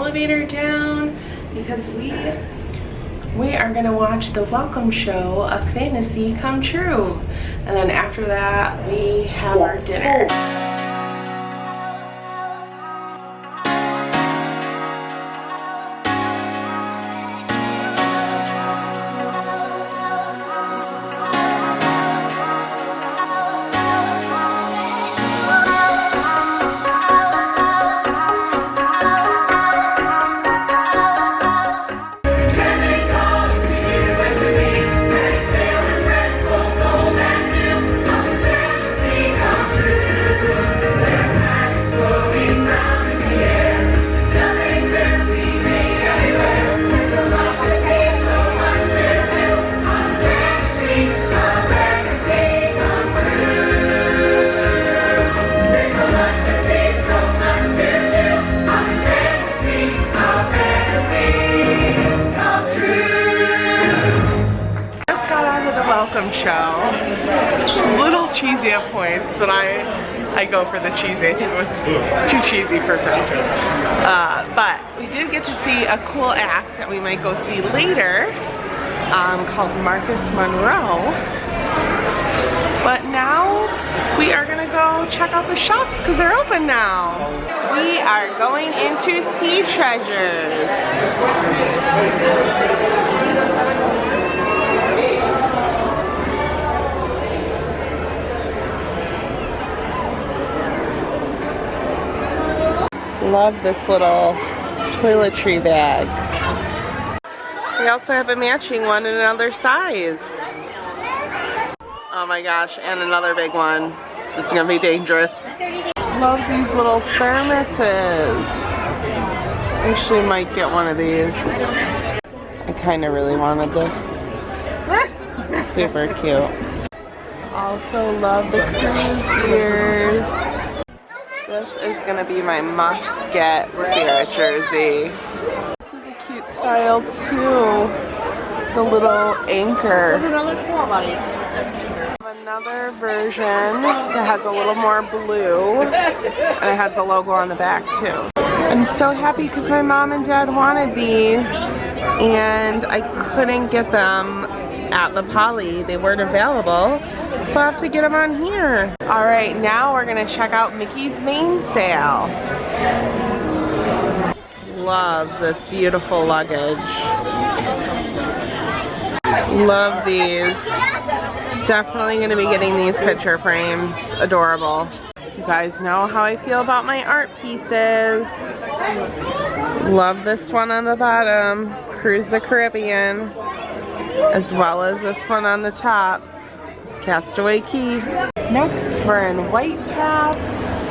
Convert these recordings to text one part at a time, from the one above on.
elevator down because we are gonna watch the welcome show, A Fantasy Come True. And then after that, we have our dinner. Show. A little cheesy at points, but I go for the cheesy. I think it was too cheesy for me. But we did get to see a cool act that we might go see later, called Marcus Monroe. But now we are gonna go check out the shops because they're open now. We are going into Sea Treasures. Love this little toiletry bag. We also have a matching one in another size. Oh my gosh, and another big one. This is gonna be dangerous. Love these little thermoses. Actually might get one of these. I kind of really wanted this. Super cute. Also love the cruise ears. This is gonna be my must-get Spirit jersey. This is a cute style too. The little anchor. Another version that has a little more blue, and it has the logo on the back too. I'm so happy because my mom and dad wanted these, and I couldn't get them at the Poly. They weren't available. So I have to get them on here. All right, now we're gonna check out Mickey's Main Sale. Love this beautiful luggage. Love these. Definitely gonna be getting these picture frames. Adorable. You guys know how I feel about my art pieces. Love this one on the bottom, Cruise the Caribbean, as well as this one on the top, Castaway Key. Next, we're in White Caps.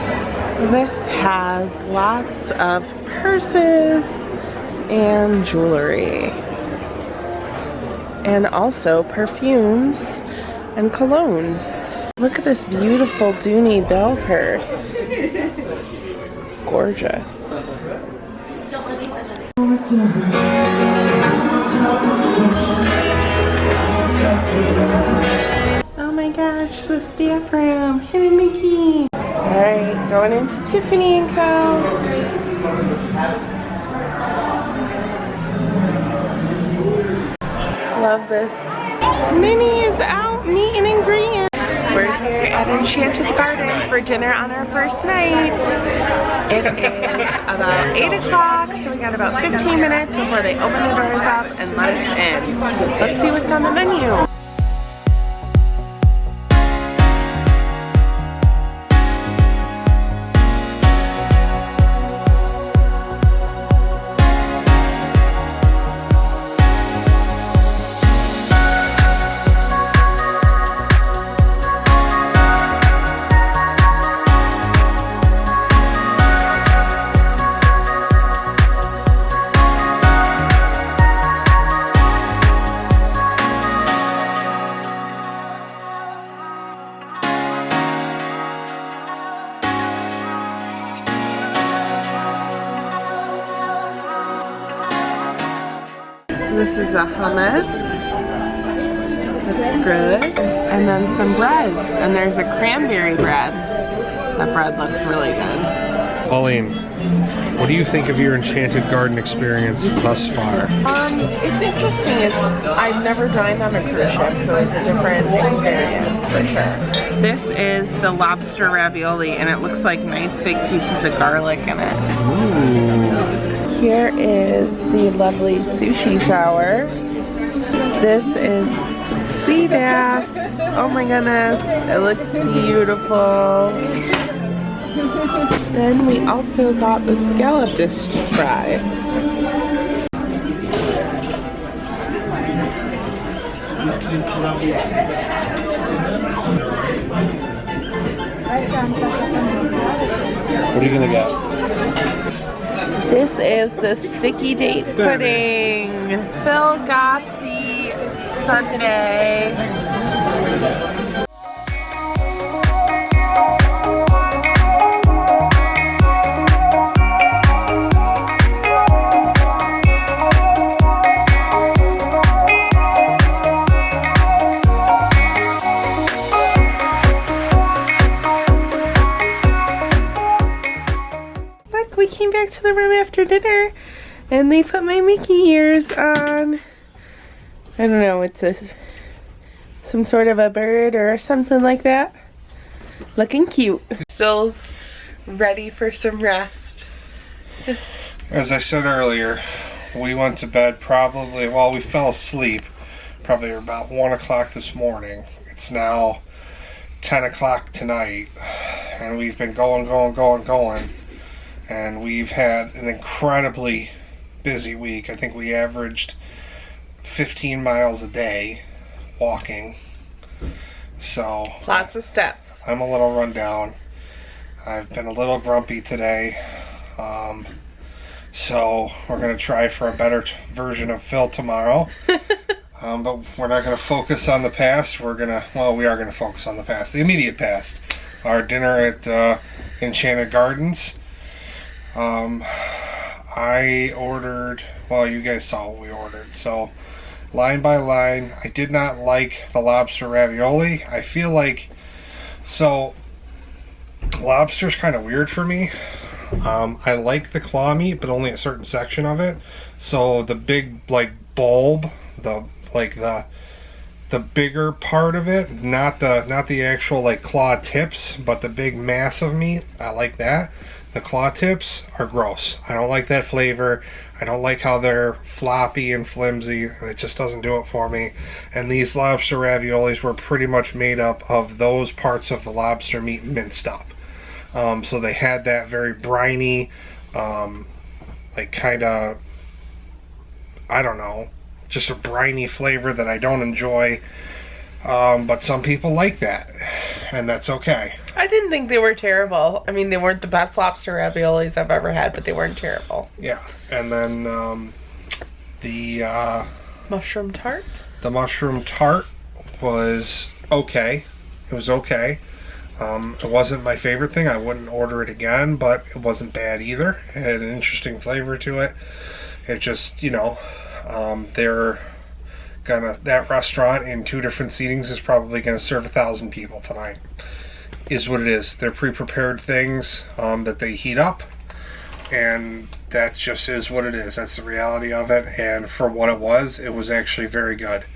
This has lots of purses and jewelry. And also perfumes and colognes. Look at this beautiful Dooney Bell purse. Gorgeous. Oh my gosh, this bathroom. Hey Mickey. Alright, going into Tiffany & Co. Love this. Minnie is out meeting and greeting. We're here at Enchanted Garden for dinner on our first night. It is about 8 o'clock, so we got about 15 minutes before they open the doors up and let us in. Let's see what's on the menu. This is a hummus. Looks good. And then some breads. And there's a cranberry bread. That bread looks really good. Pauline, what do you think of your Enchanted Garden experience thus far? It's interesting. I've never dined on a cruise ship, so it's a different experience for sure. This is the lobster ravioli, and it looks like nice big pieces of garlic in it. Ooh. Here is the lovely sushi tower. This is sea bass. Oh my goodness, it looks beautiful. Then we also got the scallop dish to try. What are you gonna get? This is the sticky date pudding. Phil got the sundae. We came back to the room after dinner and they put my Mickey ears on. I don't know, it's some sort of a bird or something like that. Looking cute. Phil's ready for some rest. As I said earlier, we went to bed probably, well, we fell asleep probably about 1 o'clock this morning. It's now 10 o'clock tonight and we've been going. And we've had an incredibly busy week. I think we averaged 15 miles a day walking. So lots of steps. I'm a little run down. I've been a little grumpy today. So we're going to try for a better version of Phil tomorrow. But we're not going to focus on the past. We are going to focus on the past. The immediate past. Our dinner at Enchanted Gardens. I ordered, well, you guys saw what we ordered, so line by line, I did not like the lobster ravioli. I feel like, so lobster's kind of weird for me. I like the claw meat, but only a certain section of it. So the big, like, bulb, the bigger part of it, not the actual, like, claw tips, but the big mass of meat, I like that. The claw tips are gross. I don't like that flavor. I don't like how they're floppy and flimsy. It just doesn't do it for me. And these lobster raviolis were pretty much made up of those parts of the lobster meat minced up. So they had that very briny, like kind of, I don't know, just a briny flavor that I don't enjoy. But some people like that, and that's okay. I didn't think they were terrible. I mean, they weren't the best lobster raviolis I've ever had, but they weren't terrible. Yeah, and then the mushroom tart? The mushroom tart was okay. It was okay. It wasn't my favorite thing. I wouldn't order it again, but it wasn't bad either. It had an interesting flavor to it. It just, you know, that restaurant in 2 different seatings is probably gonna serve 1,000 people tonight. Is what it is. They're pre-prepared things that they heat up, and that just is what it is. That's the reality of it, and for what it was actually very good.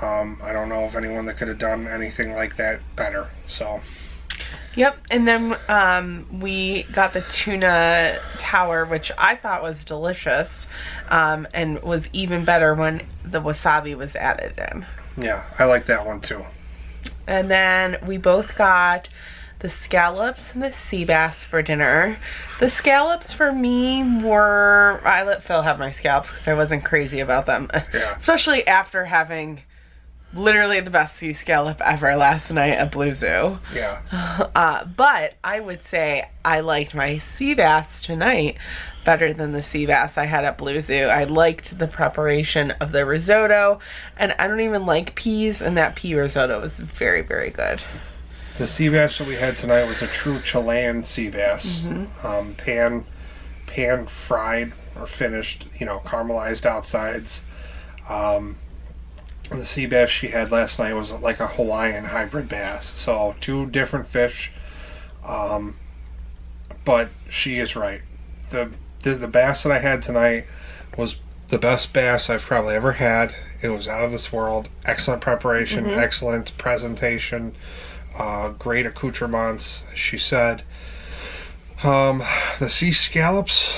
I don't know of anyone that could have done anything like that better. So yep. And then we got the tuna tower, which I thought was delicious, and was even better when the wasabi was added in. Yeah, I like that one too. And then we both got the scallops and the sea bass for dinner. The scallops for me were, I let Phil have my scallops because I wasn't crazy about them. Yeah. Especially after having literally the best sea scallop ever last night at Blue Zoo. Yeah. But I would say I liked my sea bass tonight better than the sea bass I had at Blue Zoo. I liked the preparation of the risotto, and I don't even like peas, and that pea risotto was very, very good. The sea bass that we had tonight was a true Chilean sea bass. Mm-hmm. Pan fried or finished, you know, caramelized outsides. And the sea bass she had last night was like a Hawaiian hybrid bass. So 2 different fish, but she is right. The bass that I had tonight was the best bass I've probably ever had. It was out of this world. Excellent preparation, excellent presentation, great accoutrements, she said. The sea scallops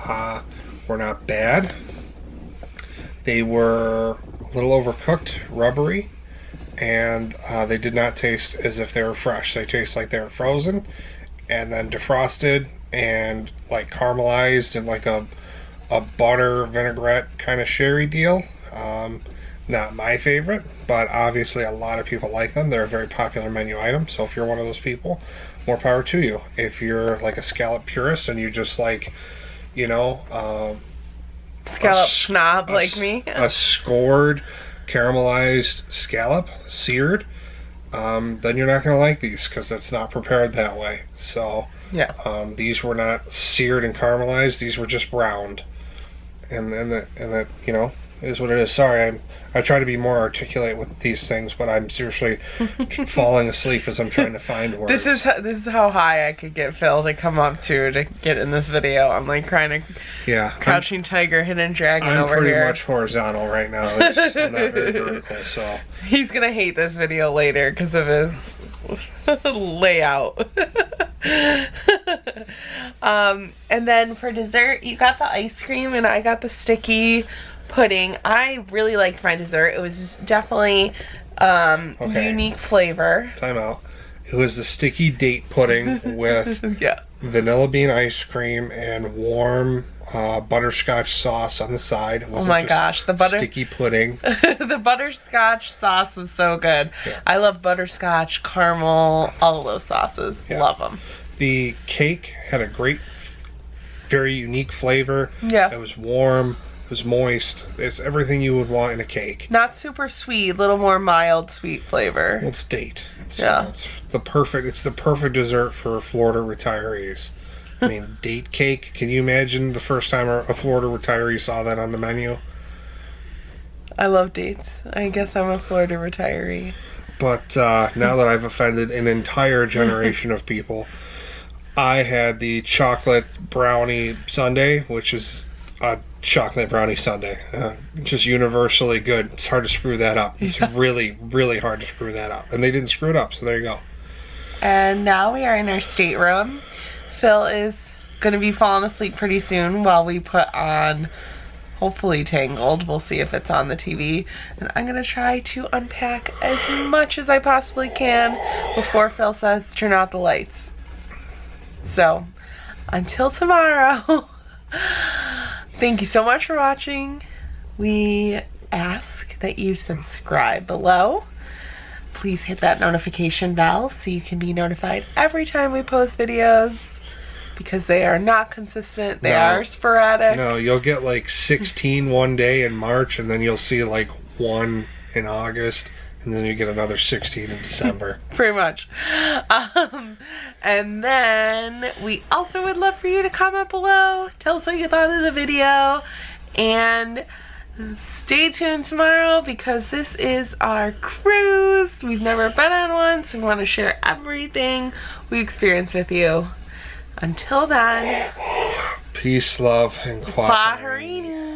were not bad. They were a little overcooked, rubbery, and they did not taste as if they were fresh. They taste like they were frozen and then defrosted and like caramelized in like a butter vinaigrette kind of sherry deal. Not my favorite, but obviously a lot of people like them. They're a very popular menu item, so if you're one of those people, more power to you. If you're like a scallop purist and you just like, you know, scallop snob like me, a scored caramelized scallop, seared, then you're not going to like these because it's not prepared that way. So yeah, these were not seared and caramelized. These were just browned, and that you know is what it is. Sorry, I try to be more articulate with these things, but I'm seriously falling asleep as I'm trying to find words. This is how high I could get Phil to come up to get in this video. I'm like trying to crouching tiger, hidden dragon over here. I'm pretty much horizontal right now. I'm not very vertical, so he's gonna hate this video later because of his layout. And then for dessert, you got the ice cream and I got the sticky pudding. I really liked my dessert. It was definitely unique flavor. Time out. It was the sticky date pudding with vanilla bean ice cream and warm butterscotch sauce on the side. It oh my gosh, the sticky pudding. The butterscotch sauce was so good. Yeah. I love butterscotch, caramel, all of those sauces. Yeah. Love them. The cake had a great, very unique flavor. Yeah. It was warm. It was moist. It's everything you would want in a cake. Not super sweet, a little more mild sweet flavor. Well, it's date. It's the perfect dessert for Florida retirees. I mean, date cake. Can you imagine the first time a Florida retiree saw that on the menu? I love dates. I guess I'm a Florida retiree. But now that I've offended an entire generation of people, I had the chocolate brownie sundae, which is a chocolate brownie sundae. Just universally good. It's hard to screw that up. It's really, really hard to screw that up. And they didn't screw it up, so there you go. And now we are in our stateroom. Phil is going to be falling asleep pretty soon while we put on, hopefully, Tangled. We'll see if it's on the TV. And I'm going to try to unpack as much as I possibly can before Phil says turn out the lights. So, until tomorrow, thank you so much for watching. We ask that you subscribe below. Please hit that notification bell so you can be notified every time we post videos, because they are not consistent. They are sporadic. No, you'll get like 16 one day in March, and then you'll see like 1 in August, and then you get another 16 in December. Pretty much. And then we also would love for you to comment below. Tell us what you thought of the video. And stay tuned tomorrow because this is our cruise. We've never been on one, so we want to share everything we experience with you. Until then, peace, love, and quaterino.